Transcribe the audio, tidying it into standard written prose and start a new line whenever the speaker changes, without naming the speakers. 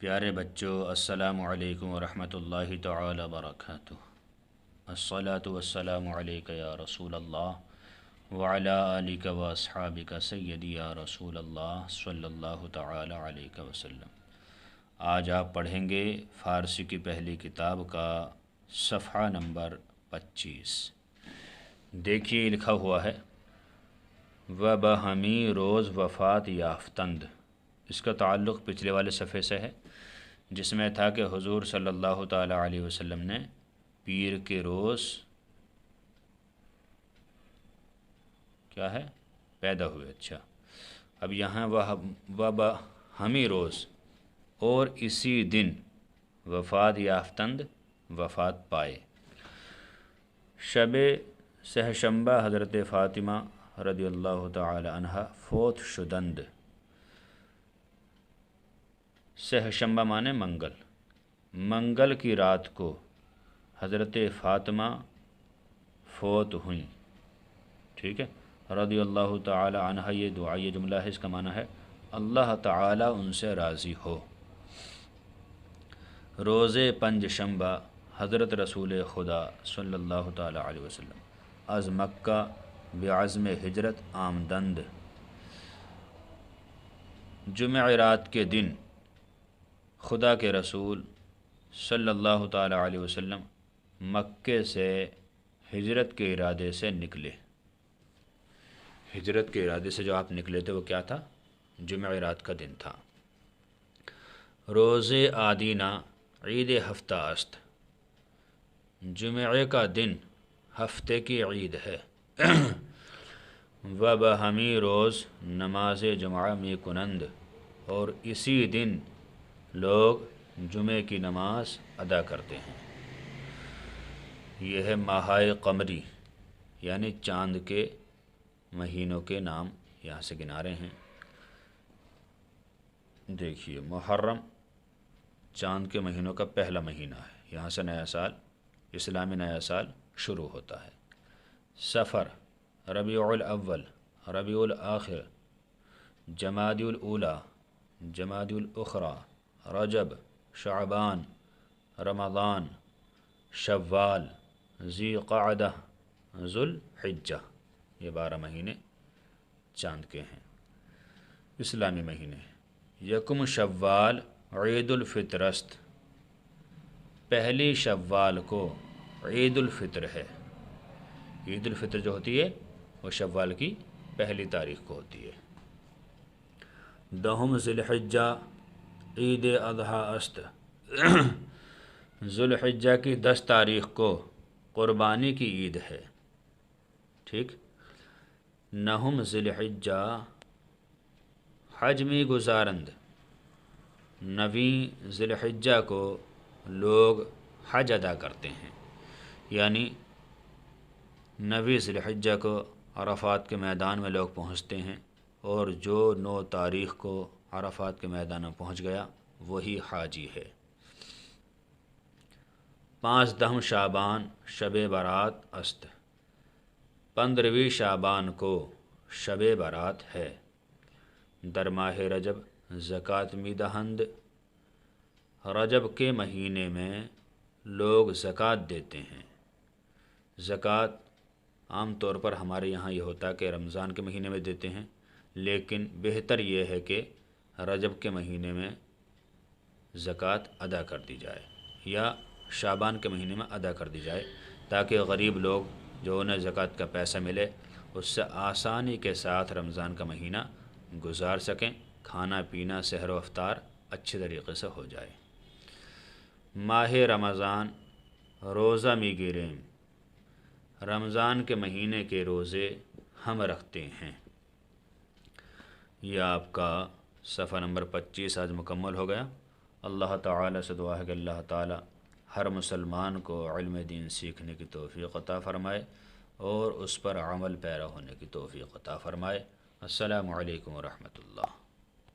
پیارے بچوں، السلام علیکم ورحمۃ اللہ تعالی وبرکاتہ۔ الصلاۃ والسلام علیک یا رسول اللہ وعلی آلک و اصحابک سیدی یا رسول اللہ صلی اللہ تعالی علیہ وسلم۔ آج آپ پڑھیں گے فارسی کی پہلی کتاب کا صفحہ نمبر 25۔ دیکھیے لکھا ہوا ہے وبہمی روز وفات یافتند۔ اس کا تعلق پچھلے والے صفحے سے ہے جس میں تھا کہ حضور صلی اللہ تعالی علیہ وسلم نے پیر کے روز کیا ہے پیدا ہوئے۔ اچھا، اب یہاں وبہمی روز اور اسی دن وفات یافتند وفات پائے۔ شب سہشنبہ حضرت فاطمہ رضی اللہ تعالی عنہ فوت شدند۔ سہشنبہ مانے منگل کی رات کو حضرت فاطمہ فوت ہوئیں۔ ٹھیک ہے، رضی اللہ تعالی عنہ یہ دعا، یہ جملہ ہے، اس کا معنی ہے اللہ تعالی ان سے راضی ہو۔ روز پنج شنبہ حضرت رسول خدا صلی اللہ تعالی علیہ وسلم از مکہ بعزم ہجرت آمدند۔ جمعرات کے دن خدا کے رسول صلی اللہ تعالی علیہ وسلم مکے سے ہجرت کے ارادے سے نکلے۔ ہجرت کے ارادے سے جو آپ نکلے تھے وہ کیا تھا؟ جمعرات کا دن تھا۔ روز آدینہ عید ہفتہ است۔ جمعے کا دن ہفتے کی عید ہے۔ وبہمی روز نماز جمعہ می کنند، اور اسی دن لوگ جمعے کی نماز ادا کرتے ہیں۔ یہ ہے ماہائے قمری، یعنی چاند کے مہینوں کے نام یہاں سے گنا رہے ہیں۔ دیکھیے محرم چاند کے مہینوں کا پہلا مہینہ ہے، یہاں سے نیا سال، اسلامی نیا سال شروع ہوتا ہے۔ صفر، ربیع الاول، ربیع الاخر، جمادی الاولی، جمادی الاخری، رجب، شعبان، رمضان، شوال، ذی قعدہ، ذوالحجہ، یہ 12 مہینے چاند کے ہیں، اسلامی مہینے۔ یکم شوال عید الفطر است۔ پہلی شوال کو عید الفطر ہے۔ عید الفطر جو ہوتی ہے وہ شوال کی پہلی تاریخ کو ہوتی ہے۔ دہم ذی الحجہ عید اضحیٰ است۔ ذوالحجہ کی 10 تاریخ کو قربانی کی عید ہے۔ ٹھیک۔ نہم ذی الحجہ حج می گزارند۔ 9 ذی الحجہ کو لوگ حج ادا کرتے ہیں، یعنی 9 ذی الحجہ کو عرفات کے میدان میں لوگ پہنچتے ہیں، اور جو 9 تاریخ کو عرفات کے میدان میں پہنچ گیا وہی حاجی ہے۔ 15 شعبان شب برات است۔ 15ویں شعبان کو شب برات ہے۔ در ماہ رجب زکوٰۃ می دہند۔ رجب کے مہینے میں لوگ زکوٰۃ دیتے ہیں۔ زکوٰۃ عام طور پر ہمارے یہاں یہ ہوتا ہے کہ رمضان کے مہینے میں دیتے ہیں، لیکن بہتر یہ ہے کہ رجب کے مہینے میں زکوٰۃ ادا کر دی جائے، یا شعبان کے مہینے میں ادا کر دی جائے، تاکہ غریب لوگ جو انہیں زکوٰۃ کا پیسہ ملے اس سے آسانی کے ساتھ رمضان کا مہینہ گزار سکیں، کھانا پینا سحر و افطار اچھے طریقے سے ہو جائے۔ ماہ رمضان روزہ می گیریم۔ رمضان کے مہینے کے روزے ہم رکھتے ہیں۔ یہ آپ کا صفحہ نمبر 25 آج مکمل ہو گیا۔ اللہ تعالی سے دعا ہے کہ اللہ تعالی ہر مسلمان کو علم دین سیکھنے کی توفیق عطا فرمائے اور اس پر عمل پیرا ہونے کی توفیق عطا فرمائے۔ السلام علیکم ورحمۃ اللہ۔